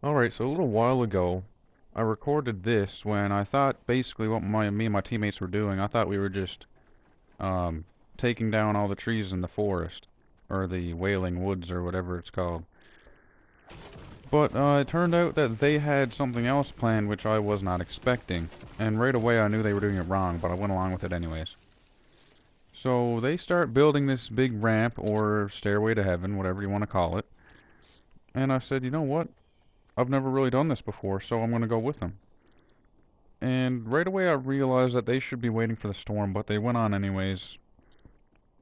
Alright, so a little while ago, I recorded this when I thought basically what me and my teammates were doing. I thought we were just, um, taking down all the trees in the forest, or the Wailing Woods, or whatever it's called. But, it turned out that they had something else planned which I was not expecting. And right away I knew they were doing it wrong, but I went along with it anyways. So, they start building this big ramp, or stairway to heaven, whatever you want to call it. And I said, you know what? I've never really done this before, so I'm gonna go with them. And right away I realized that they should be waiting for the storm, but they went on anyways.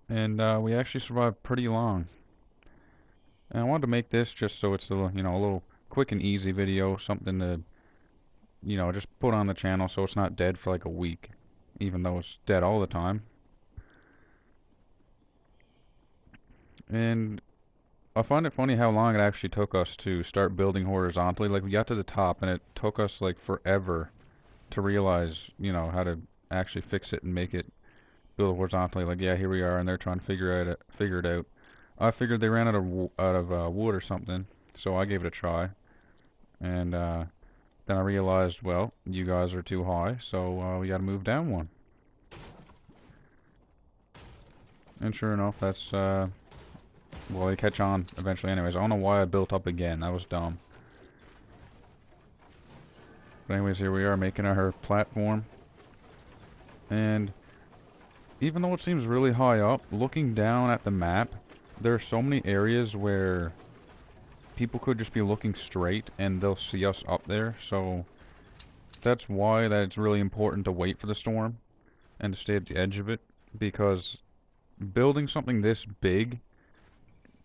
And we actually survived pretty long. And I wanted to make this just so it's a little quick and easy video, something to, just put on the channel so it's not dead for like a week, even though it's dead all the time. And I find it funny how long it actually took us to start building horizontally. Like we got to the top and it took us like forever to realize, how to actually fix it and make it build horizontally. Like, yeah, here we are, and they're trying to figure it out. I figured they ran out of wood or something, so I gave it a try. And then I realized, well, you guys are too high, so we got to move down one. And sure enough, that's well, they catch on eventually. Anyways, I don't know why I built up again. That was dumb. But anyways, here we are making our platform. And even though it seems really high up, looking down at the map, there are so many areas where people could just be looking straight and they'll see us up there. So that's why that it's really important to wait for the storm and to stay at the edge of it, because building something this big,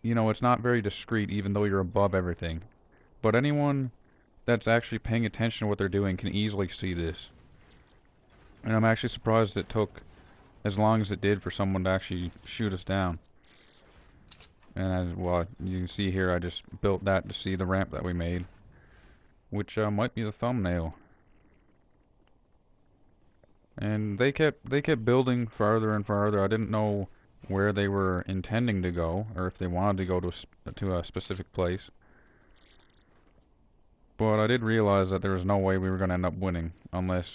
it's not very discreet even though you're above everything. But anyone that's actually paying attention to what they're doing can easily see this. And I'm actually surprised it took as long as it did for someone to actually shoot us down. And well, you can see here I just built that to see the ramp that we made, which might be the thumbnail. And they kept building farther and farther. I didn't know where they were intending to go, or if they wanted to go to a specific place. But I did realize that there was no way we were going to end up winning unless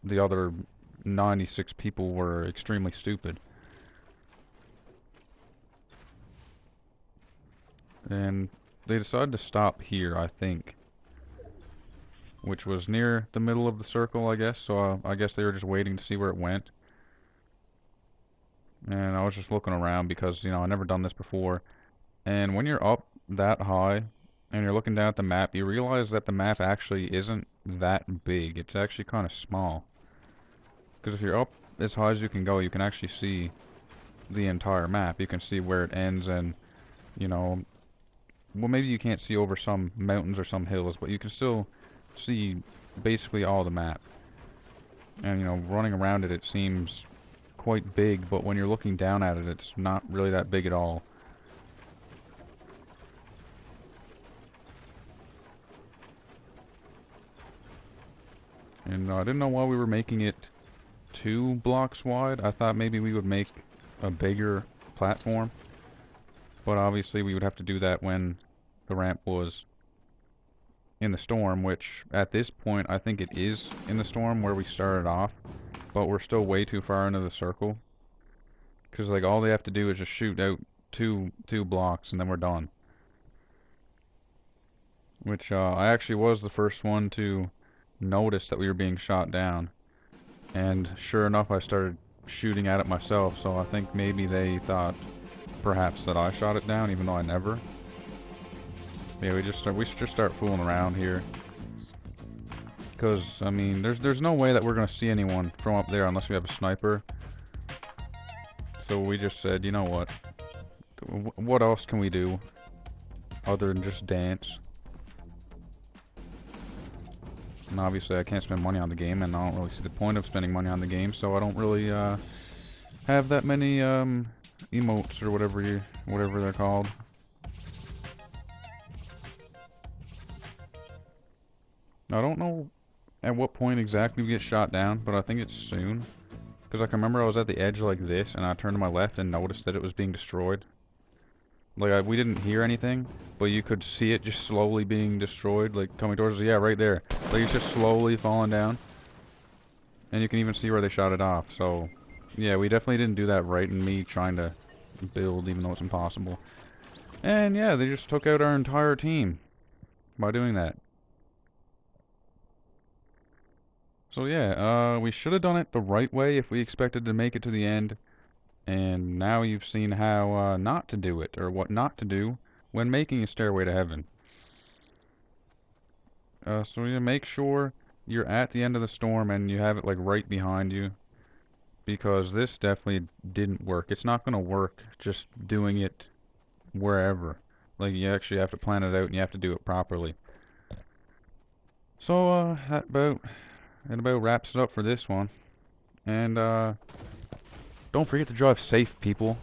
the other 96 people were extremely stupid. And they decided to stop here, I think, which was near the middle of the circle, I guess. So I guess they were just waiting to see where it went. And I was just looking around because, I've never done this before. And when you're up that high and you're looking down at the map, you realize that the map actually isn't that big. It's actually kind of small. Because if you're up as high as you can go, you can actually see the entire map. You can see where it ends and, well, maybe you can't see over some mountains or some hills, but you can still see basically all the map. And, running around it, it seems quite big, but when you're looking down at it, it's not really that big at all. And I didn't know why we were making it 2 blocks wide. I thought maybe we would make a bigger platform, but obviously we would have to do that when the ramp was in the storm, which at this point I think it is in the storm where we started off, but we're still way too far into the circle, because like all they have to do is just shoot out two blocks and then we're done. Which I actually was the first one to notice that we were being shot down, and sure enough I started shooting at it myself, so I think maybe they thought perhaps that I shot it down even though I never. Yeah, we should just start fooling around here, because I mean there's no way that we're gonna see anyone from up there unless we have a sniper. So we just said, you know what else can we do other than just dance? And obviously I can't spend money on the game, and I don't really see the point of spending money on the game, so I don't really have that many emotes or whatever they're called. I don't know at what point exactly we get shot down, but I think it's soon. Because I can remember I was at the edge like this, and I turned to my left and noticed that it was being destroyed. Like, we didn't hear anything, but you could see it just slowly being destroyed, like, coming towards us. Yeah, right there. Like, it's just slowly falling down. And you can even see where they shot it off, so... Yeah, we definitely didn't do that right in me trying to build, even though it's impossible. And yeah, they just took out our entire team by doing that. So yeah, we should have done it the right way if we expected to make it to the end. And now you've seen how not to do it, or what not to do when making a stairway to heaven. So yeah, make sure you're at the end of the storm and you have it like right behind you. Because this definitely didn't work. It's not going to work just doing it wherever. Like, you actually have to plan it out and you have to do it properly. So, that about wraps it up for this one. And, don't forget to drive safe, people.